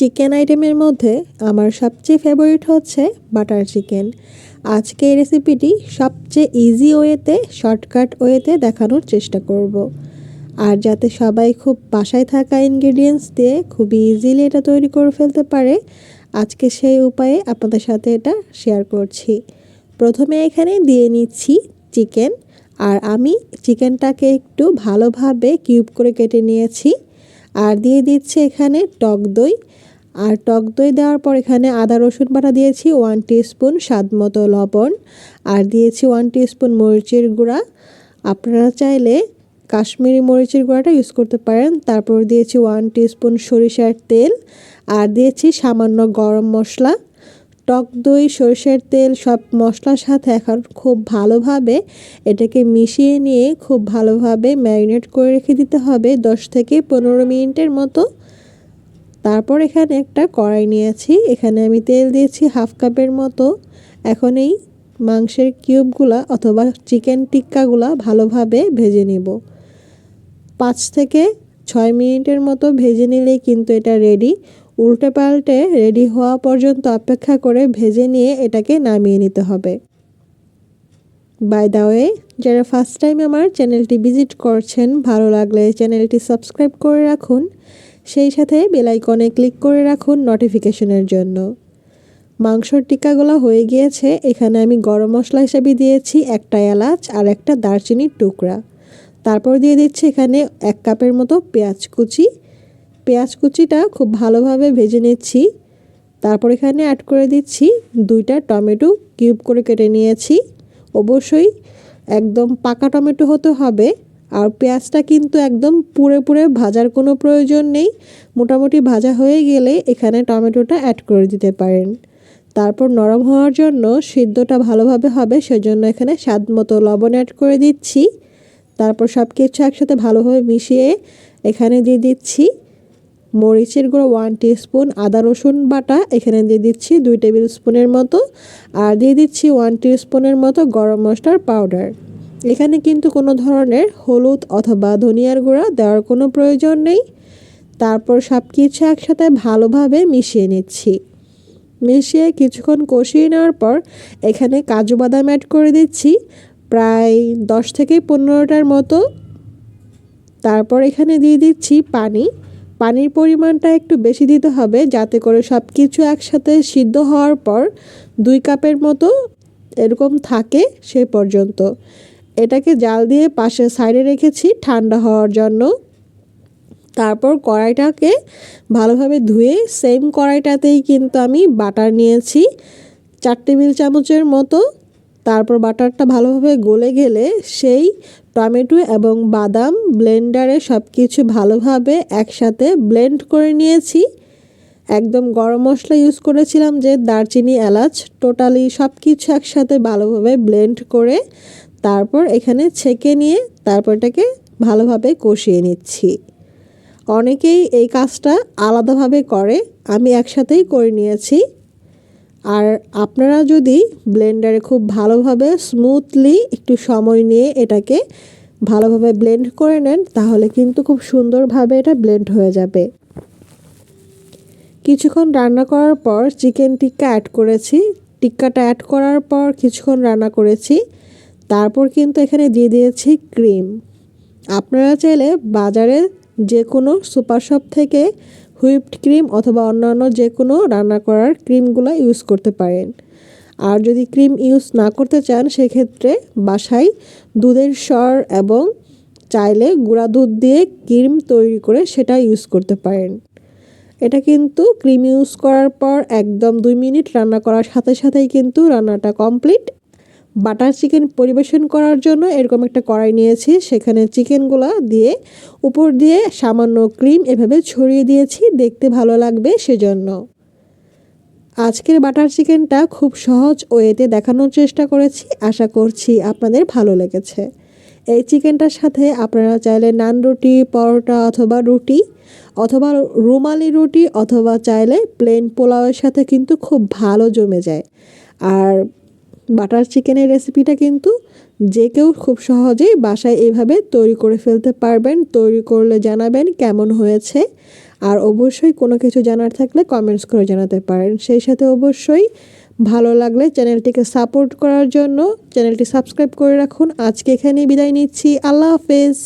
Chicken আইটেমের মধ্যে আমার সবচেয়ে ফেভারিট হচ্ছে বাটার চিকেন। আজকে এই রেসিপিটি সবচেয়ে ইজি ওয়েতে, শর্টকাট ওয়েতে দেখানোর চেষ্টা করব। আর যাতে সবাই খুব বাসায় থাকা ইনগ্রেডিয়েন্টস দিয়ে খুব ইজিলি এটা তৈরি করে ফেলতে পারে, আজকে সেই উপায়ে আপনাদের সাথে এটা শেয়ার করছি। প্রথমে এখানে দিয়ে নিচ্ছি চিকেন, আর আমি চিকেনটাকে একটু ভালোভাবে কিউব করে কেটে নিয়েছি। আর দিয়ে দিচ্ছি এখানে টক দই, আর টক দই দেওয়ার পর এখানে আদা রসুন বাটা দিয়েছি 1 টিস্পুন, স্বাদ মতো লবণ, আর দিয়েছি 1 টিস্পুন মরিচের গুঁড়া। আপনারা চাইলে কাশ্মীরি মরিচের গুঁড়াটা ইউজ করতে পারেন। তারপর দিয়েছি 1 টিস্পুন সরিষার তেল, আর দিয়েছি সামান্য গরম মশলা। টক দই, সরিষার তেল সব মশলার সাথে এখন খুব ভালোভাবে এটাকে মিশিয়ে নিয়ে খুব ভালোভাবে ম্যারিনেট করে রেখে দিতে হবে 10 থেকে 15 মিনিটের মতো। তারপর এখানে একটা কড়াই নিয়েছি, এখানে আমি তেল দিয়েছি 1/2 কাপের মতো। এখন এই মাংসের কিউবগুলা অথবা চিকেন টিক্কাগুলা ভালোভাবে ভেজে নিব। 5 থেকে 6 মিনিটের মতো ভেজে নিলেই কিন্তু এটা রেডি। উল্টে পাল্টে রেডি হওয়া পর্যন্ত অপেক্ষা করে ভেজে নিয়ে এটাকে নামিয়ে নিতে হবে। বাই দ্য ওয়ে, যারা ফার্স্ট টাইম আমার চ্যানেলটি ভিজিট করছেন, ভালো লাগলে চ্যানেলটি সাবস্ক্রাইব করে রাখুন, সেই সাথে বেল আইকনে ক্লিক করে রাখুন নোটিফিকেশনের জন্য। মাংসর টিক্কাগুলো হয়ে গিয়েছে। এখানে আমি গরম মশলা হিসেবে দিয়েছি একটা এলাচ আর একটা দারচিনির টুকরা। তারপর দিয়ে দিচ্ছি এখানে 1 কাপের মতো পেঁয়াজ কুচি। পেঁয়াজ কুচিটা খুব ভালোভাবে ভেজে নিচ্ছি। তারপর এখানে অ্যাড করে দিচ্ছি 2টা টমেটো কিউব করে কেটে নিয়েছি। অবশ্যই একদম পাকা টমেটো হতে হবে। আর পেঁয়াজটা কিন্তু একদম পুড়ে পুড়ে ভাজার কোনো প্রয়োজন নেই। মোটামুটি ভাজা হয়ে গেলে এখানে টমেটোটা অ্যাড করে দিতে পারেন। তারপর নরম হওয়ার জন্য, সিদ্ধটা ভালোভাবে হবে সেজন্য এখানে স্বাদ মতো লবণ অ্যাড করে দিচ্ছি। তারপর সব কিছু একসাথে ভালোভাবে মিশিয়ে এখানে দিয়ে দিচ্ছি মরিচের গুঁড়ো 1 টিস্পুন, আদা রসুন বাটা এখানে দিয়ে দিচ্ছি 2 টেবিল স্পুনের মতো, আর দিয়ে দিচ্ছি 1 টিস্পুনের মতো গরম মশলার পাউডার। এখানে কিন্তু কোনো ধরনের হলুদ অথবা ধনিয়ার গুঁড়া দেওয়ার কোনো প্রয়োজন নেই। তারপর সব কিছু একসাথে ভালোভাবে মিশিয়ে নিচ্ছি। মিশিয়ে কিছুক্ষণ কষিয়ে নেওয়ার পর এখানে কাজু বাদাম অ্যাড করে দিচ্ছি প্রায় 10 থেকে 15টার মতো। তারপর এখানে দিয়ে দিচ্ছি পানি। পানির পরিমাণটা একটু বেশি দিতে হবে যাতে করে সব কিছু একসাথে সিদ্ধ হওয়ার পর 2 কাপের মতো এরকম থাকে সে পর্যন্ত। এটাকে জাল দিয়ে পাশে সাইডে রেখেছি ঠান্ডা হওয়ার জন্য। তারপর কড়াইটাকে ভালোভাবে ধুয়ে সেম কড়াইটাতেই কিন্তু আমি বাটার নিয়েছি 4 টেবিল চামচের মতো। তারপর বাটারটা ভালোভাবে গলে গেলে সেই টমেটো এবং বাদাম ব্লেন্ডারে সব কিছু ভালোভাবে একসাথে ব্লেন্ড করে নিয়েছি। একদম গরম মশলা ইউজ করেছিলাম যে দারচিনি, এলাচ, টোটালি সব কিছু একসাথে ভালোভাবে ব্লেন্ড করে তারপর এখানে ছেঁকে নিয়ে তারপর এটাকে ভালোভাবে কষিয়ে নিচ্ছি। অনেকেই এই কাজটা আলাদাভাবে করে, আমি একসাথেই করে নিয়েছি। আর আপনারা যদি ব্লেন্ডারে খুব ভালোভাবে স্মুথলি একটু সময় নিয়ে এটাকে ভালোভাবে ব্লেন্ড করে নেন তাহলে কিন্তু খুব সুন্দরভাবে এটা ব্লেন্ড হয়ে যাবে। কিছুক্ষণ রান্না করার পর চিকেন টিক্কা অ্যাড করেছি। টিক্কাটা অ্যাড করার পর কিছুক্ষণ রান্না করেছি। তারপর কিন্তু এখানে দিয়ে দিয়েছি ক্রিম। আপনারা চাইলে বাজারে যে কোনো সুপার শপ থেকে হুইপড ক্রিম অথবা অন্যান্য যে কোনো রান্না করার ক্রিমগুলো ইউজ করতে পারেন। আর যদি ক্রিম ইউজ না করতে চান সেক্ষেত্রে বাসায় দুধের সর এবং চাইলে গুঁড়া দুধ দিয়ে ক্রিম তৈরি করে সেটা ইউজ করতে পারেন। এটা কিন্তু ক্রিম ইউজ করার পর একদম 2 মিনিট রান্না করার সাথে সাথেই কিন্তু রান্নাটা কমপ্লিট। বাটার চিকেন পরিবেশন করার জন্য এরকম একটা কড়াই নিয়েছি, সেখানে চিকেনগুলো দিয়ে উপর দিয়ে সামান্য ক্রিম এভাবে ছড়িয়ে দিয়েছি, দেখতে ভালো লাগবে সেজন্য। আজকের বাটার চিকেনটা খুব সহজ ওয়েতে দেখানোর চেষ্টা করেছি, আশা করছি আপনাদের ভালো লেগেছে। এই চিকেনটার সাথে আপনারা চাইলে নান রুটি, পরোটা অথবা রুটি অথবা রুমালি রুটি অথবা চাইলে প্লেন পোলাওয়ের সাথে কিন্তু খুব ভালো জমে যায়। আর বাটার চিকেনের রেসিপিটা কিন্তু যে কেউ খুব সহজেই বাসায় এইভাবে তৈরি করে ফেলতে পারবেন। তৈরি করলে জানাবেন কেমন হয়েছে। আর অবশ্যই কোনো কিছু জানার থাকলে কমেন্টস করে জানাতে পারেন। সেই সাথে অবশ্যই ভালো লাগলে চ্যানেলটিকে সাপোর্ট করার জন্য চ্যানেলটি সাবস্ক্রাইব করে রাখুন। আজকে এখানেই বিদায় নিচ্ছি। আল্লাহ হাফেজ।